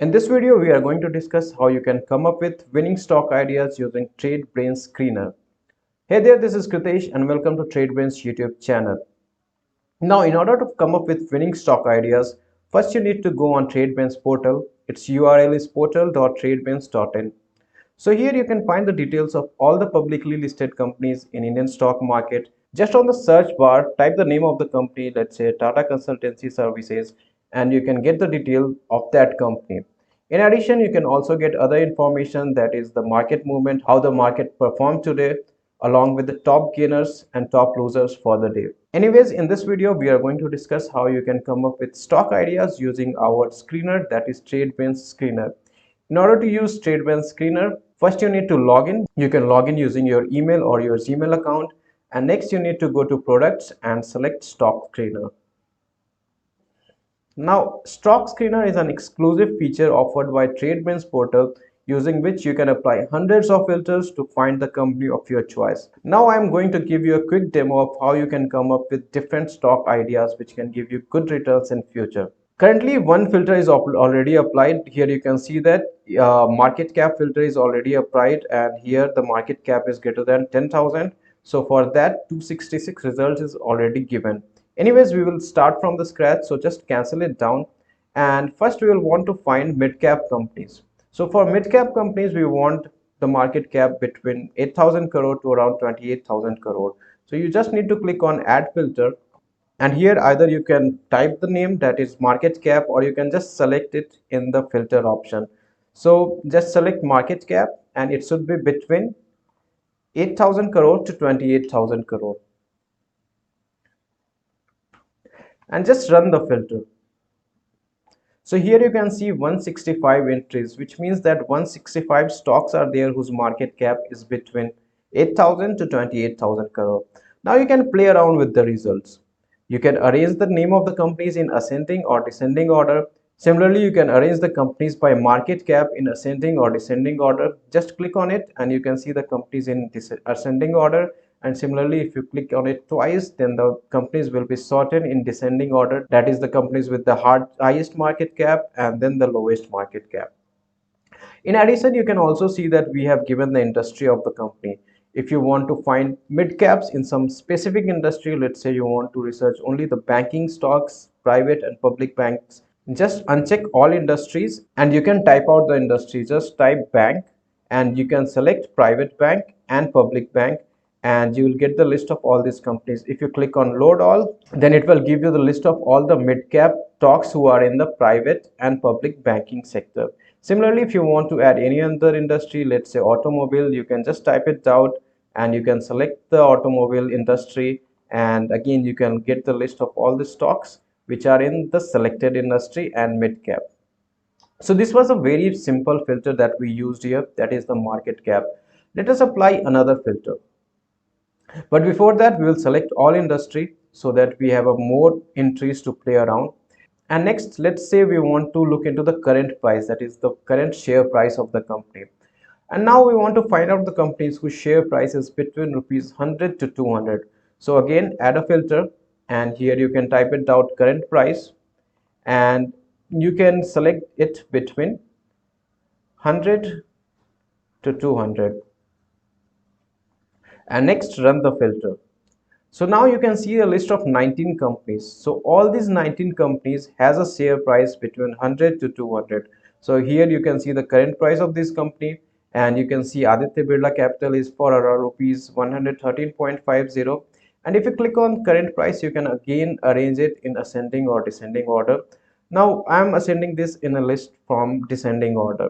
In this video, we are going to discuss how you can come up with winning stock ideas using TradeBrains Screener. Hey there, this is Kritesh and welcome to TradeBrains YouTube channel. Now, in order to come up with winning stock ideas, first you need to go on TradeBrains portal. Its URL is portal.tradebrains.in. So here you can find the details of all the publicly listed companies in Indian stock market. Just on the search bar, type the name of the company, let's say Tata Consultancy Services, and you can get the detail of that company. In addition, you can also get other information, that is the market movement, how the market performed today, along with the top gainers and top losers for the day. Anyways, in this video, we are going to discuss how you can come up with stock ideas using our screener, that is TradeBrains Screener. In order to use TradeBrains Screener, first you need to log in. You can log in using your email or your Gmail account. And next you need to go to products and select stock screener. Now, Stock Screener is an exclusive feature offered by TradeBrains portal, using which you can apply hundreds of filters to find the company of your choice. Now I am going to give you a quick demo of how you can come up with different stock ideas which can give you good returns in future. Currently, one filter is already applied. Here you can see that market cap filter is already applied, and here the market cap is greater than 10,000. So for that, 266 results is already given. Anyways, we will start from the scratch, so just cancel it down. And first we will want to find mid cap companies. So for mid cap companies, we want the market cap between 8,000 crore to around 28,000 crore. So you just need to click on add filter, and here either you can type the name, that is market cap, or you can just select it in the filter option. So just select market cap and it should be between 8,000 crore to 28,000 crore, and just run the filter. So here you can see 165 entries, which means that 165 stocks are there whose market cap is between 8,000 to 28,000 crore. Now you can play around with the results. You can arrange the name of the companies in ascending or descending order. Similarly, you can arrange the companies by market cap in ascending or descending order. Just click on it and you can see the companies in ascending order. And similarly, if you click on it twice, then the companies will be sorted in descending order. That is the companies with the highest market cap and then the lowest market cap. In addition, you can also see that we have given the industry of the company. If you want to find mid caps in some specific industry, let's say you want to research only the banking stocks, private and public banks, just uncheck all industries and you can type out the industry. Just type bank and you can select private bank and public bank, and you will get the list of all these companies. If you click on load all, then it will give you the list of all the mid cap stocks who are in the private and public banking sector. Similarly, if you want to add any other industry, let's say automobile, you can just type it out and you can select the automobile industry, and again you can get the list of all the stocks which are in the selected industry and mid cap. So this was a very simple filter that we used here, that is the market cap. Let us apply another filter. But before that, we will select all industry so that we have a more entries to play around. And next, let's say we want to look into the current price, that is the current share price of the company. And now we want to find out the companies whose share price is between rupees 100 to 200. So again, add a filter and here you can type it out current price and you can select it between 100 to 200. And next, run the filter. So now you can see a list of 19 companies. So all these 19 companies has a share price between 100 to 200. So here you can see the current price of this company, and you can see Aditya Birla Capital is for around rupees 113.50. And if you click on current price, you can again arrange it in ascending or descending order. Now I am ascending this in a list from descending order.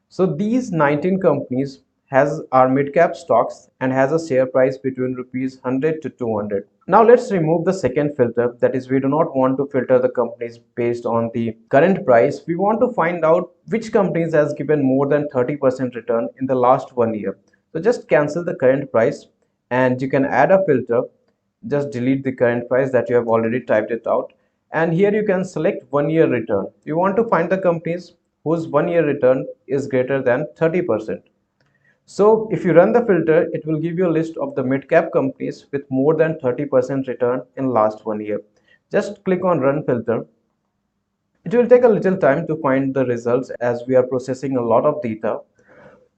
So these 19 companies has our mid cap stocks and has a share price between rupees 100 to 200. Now let's remove the second filter, that is we do not want to filter the companies based on the current price. We want to find out which companies has given more than 30% return in the last 1 year. So just cancel the current price and you can add a filter. Just delete the current price that you have already typed it out, and here you can select 1 year return. You want to find the companies whose 1 year return is greater than 30%. So if you run the filter, it will give you a list of the mid-cap companies with more than 30% return in last 1 year. Just click on run filter. It will take a little time to find the results as we are processing a lot of data.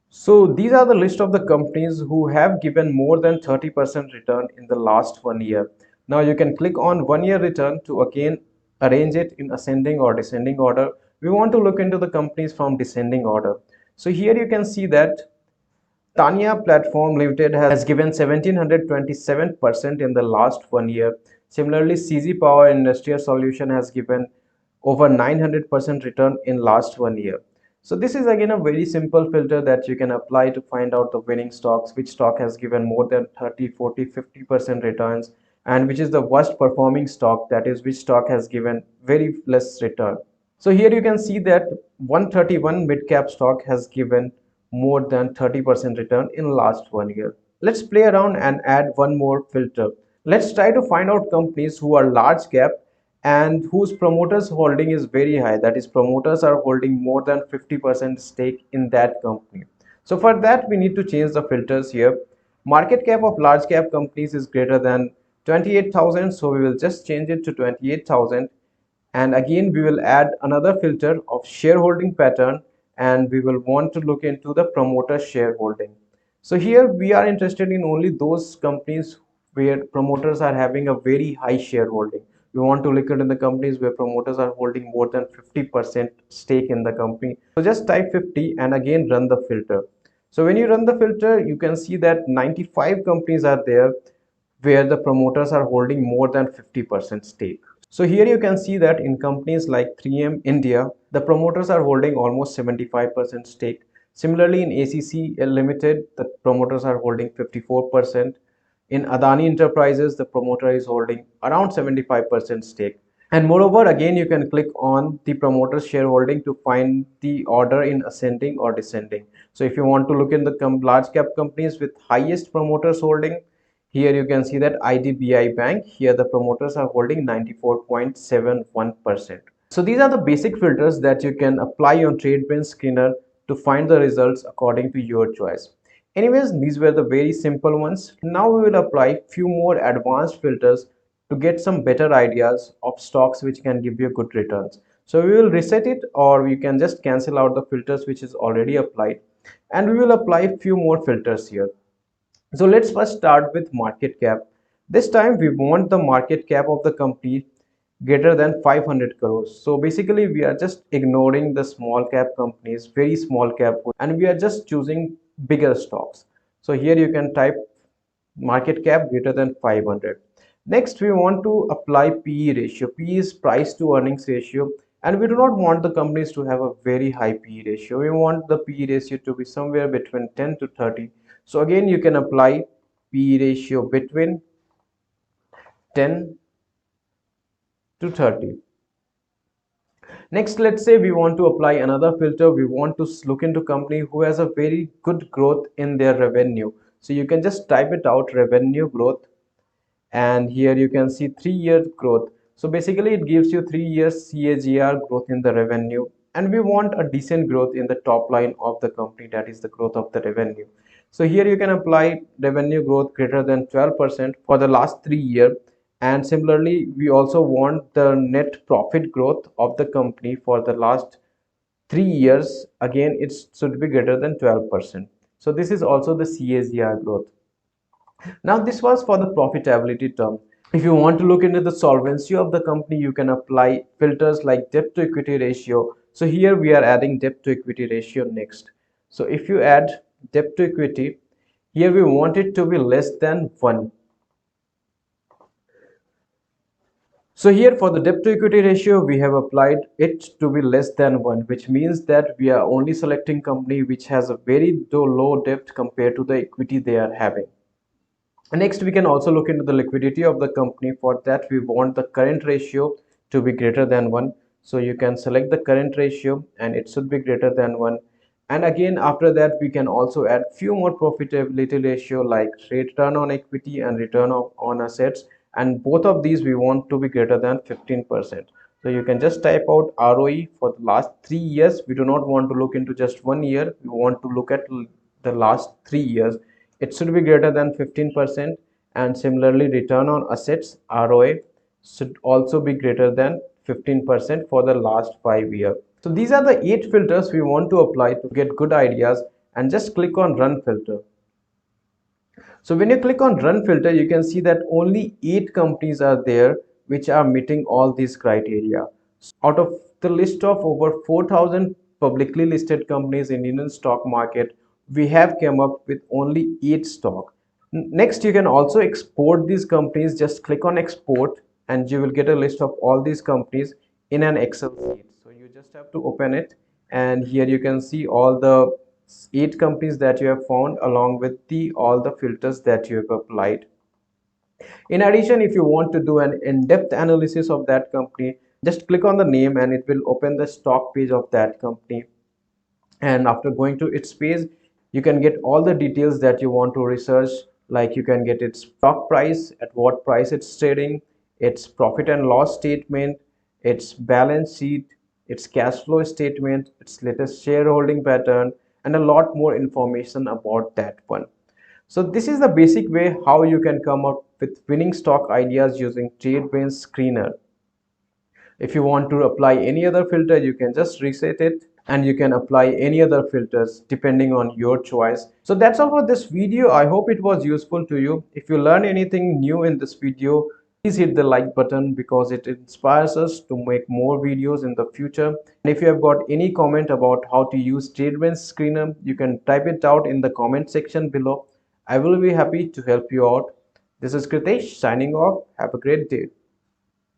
So these are the list of the companies who have given more than 30% return in the last 1 year. Now you can click on 1 year return to again arrange it in ascending or descending order. We want to look into the companies from descending order. So here you can see that Tanya Platform Limited has given 1727% in the last 1 year. Similarly, CZ Power Industrial Solution has given over 900% return in last 1 year. So this is again a very simple filter that you can apply to find out the winning stocks, which stock has given more than 30, 40, 50% returns, and which is the worst performing stock, that is which stock has given very less return. So here you can see that 131 mid-cap stock has given more than 30% return in last 1 year. Let's play around and add one more filter. Let's try to find out companies who are large cap and whose promoters holding is very high. That is, promoters are holding more than 50% stake in that company. So for that, we need to change the filters here. Market cap of large cap companies is greater than 28,000. So we will just change it to 28,000. And again we will add another filter of shareholding pattern, and we will want to look into the promoter shareholding. So here we are interested in only those companies where promoters are having a very high shareholding. We want to look into the companies where promoters are holding more than 50% stake in the company. So just type 50 and again run the filter. So when you run the filter, you can see that 95 companies are there where the promoters are holding more than 50% stake. So here you can see that in companies like 3M India, the promoters are holding almost 75% stake. Similarly, in ACC Limited, the promoters are holding 54%. In Adani Enterprises, the promoter is holding around 75% stake. And moreover, again, you can click on the promoter's shareholding to find the order in ascending or descending. So if you want to look in the large cap companies with highest promoters holding, here you can see that IDBI Bank, here the promoters are holding 94.71%. So these are the basic filters that you can apply on TradeBrain Screener to find the results according to your choice. Anyways, these were the very simple ones. Now we will apply few more advanced filters to get some better ideas of stocks which can give you good returns. So we will reset it, or we can just cancel out the filters which is already applied, and we will apply few more filters here. So let's first start with market cap. This time we want the market cap of the company greater than 500 crores. So basically we are just ignoring the small cap companies, very small cap, and we are just choosing bigger stocks. So here you can type market cap greater than 500. Next, we want to apply PE ratio. PE is price to earnings ratio, and we do not want the companies to have a very high PE ratio. We want the PE ratio to be somewhere between 10 to 30. So again, you can apply PE ratio between 10 to 30. Next, let's say we want to apply another filter. We want to look into company who has a very good growth in their revenue. So you can just type it out, revenue growth, and here you can see 3 year growth. So basically it gives you 3 years CAGR growth in the revenue, and we want a decent growth in the top line of the company, that is the growth of the revenue. So here you can apply revenue growth greater than 12% for the last 3 years. And similarly, we also want the net profit growth of the company for the last 3 years. Again, it should be greater than 12%. So this is also the CAGR growth. Now this was for the profitability term. If you want to look into the solvency of the company, you can apply filters like debt to equity ratio. So here we are adding debt to equity ratio next. So if you add debt to equity, here we want it to be less than 1. So here for the debt to equity ratio, we have applied it to be less than 1, which means that we are only selecting company which has a very low debt compared to the equity they are having. Next, we can also look into the liquidity of the company. For that, we want the current ratio to be greater than 1. So you can select the current ratio and it should be greater than 1. And again, after that, we can also add few more profitability ratio like return on equity and return on assets. And both of these we want to be greater than 15%. So you can just type out ROE for the last 3 years. We do not want to look into just 1 year. We want to look at the last 3 years. It should be greater than 15%, and similarly return on assets ROA should also be greater than 15% for the last 5 years. So these are the 8 filters we want to apply to get good ideas, and just click on run filter. So when you click on run filter, you can see that only 8 companies are there which are meeting all these criteria. Out of the list of over 4,000 publicly listed companies in Indian stock market, we have come up with only 8 stock. Next, you can also export these companies. Just click on export and you will get a list of all these companies in an Excel sheet. So you just have to open it, and here you can see all the 8 companies that you have found along with the all the filters that you have applied. In addition, if you want to do an in-depth analysis of that company, just click on the name and it will open the stock page of that company. And after going to its page, you can get all the details that you want to research, like you can get its stock price, at what price it's trading, its profit and loss statement, its balance sheet, its cash flow statement, its latest shareholding pattern, and a lot more information about that one. So this is the basic way how you can come up with winning stock ideas using TradeBrains Screener. If you want to apply any other filter, you can just reset it and you can apply any other filters depending on your choice. So that's all for this video. I hope it was useful to you. If you learn anything new in this video, please hit the like button because it inspires us to make more videos in the future. And if you have got any comment about how to use TradeBrains Screener, you can type it out in the comment section below. I will be happy to help you out. This is Kritesh signing off. Have a great day.